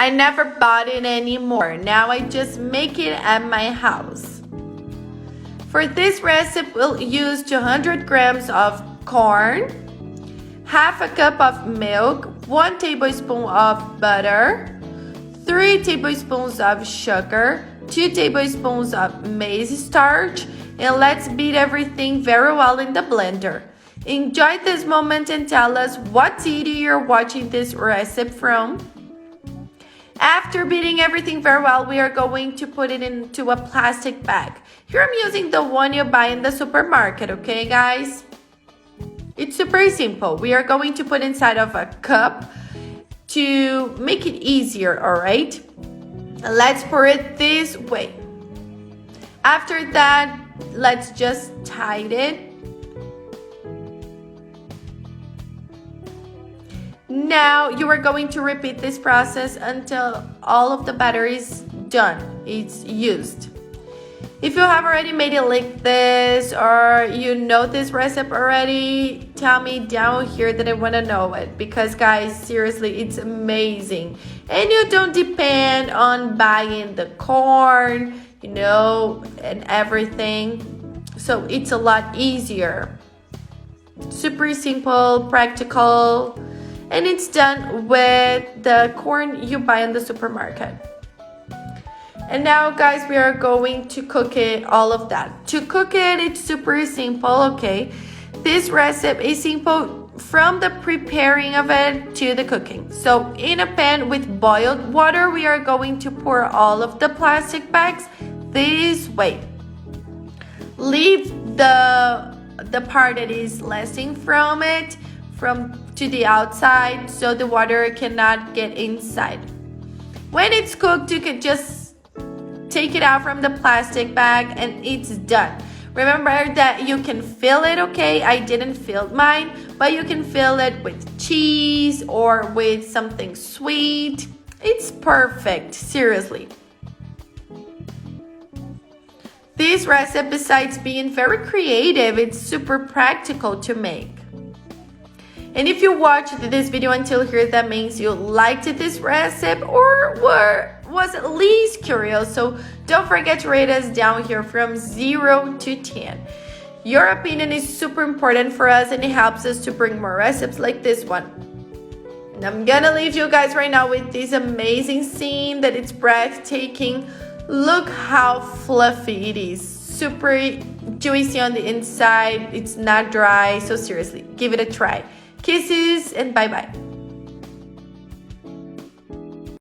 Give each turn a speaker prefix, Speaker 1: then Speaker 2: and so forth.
Speaker 1: I never bought it anymore. Now I just make it at my house. For this recipe, we'll use 200 grams of corn, half a cup of milk, 1 tablespoon of butter, 3 tablespoons of sugar, 2 tablespoons of maize starch, and let's beat everything very well in the blender. Enjoy this moment and tell us what city you're watching this recipe from. After beating everything very well, we are going to put it into a plastic bag. Here I'm using the one you buy in the supermarket, okay guys? It's super simple. We are going to put inside of a cup to make it easier, alright? Let's pour it this way. After that, let's just tie it. Now you are going to repeat this process until all of the batter is done, it's used. If you have already made it like this or you know this recipe already, tell me down here that I want to know it, because guys, seriously, it's amazing. And you don't depend on buying the corn, and everything. So it's a lot easier. Super simple, practical. And it's done with the corn you buy in the supermarket. And now guys, we are going to cook it, all of that. To cook it, it's super simple, okay? This recipe is simple from the preparing of it to the cooking. So in a pan with boiled water, we are going to pour all of the plastic bags this way. Leave the part that is lasting from it to the outside so the water cannot get inside. When it's cooked, you can just take it out from the plastic bag and it's done. Remember that you can fill it, okay? I didn't fill mine, but you can fill it with cheese or with something sweet. It's perfect, seriously. This recipe, besides being very creative, it's super practical to make. And if you watched this video until here, that means you liked this recipe or was at least curious. So don't forget to rate us down here from 0 to 10. Your opinion is super important for us and it helps us to bring more recipes like this one. And I'm gonna leave you guys right now with this amazing scene that it's breathtaking. Look how fluffy it is. Super juicy on the inside. It's not dry. So seriously, give it a try. Kisses and bye-bye.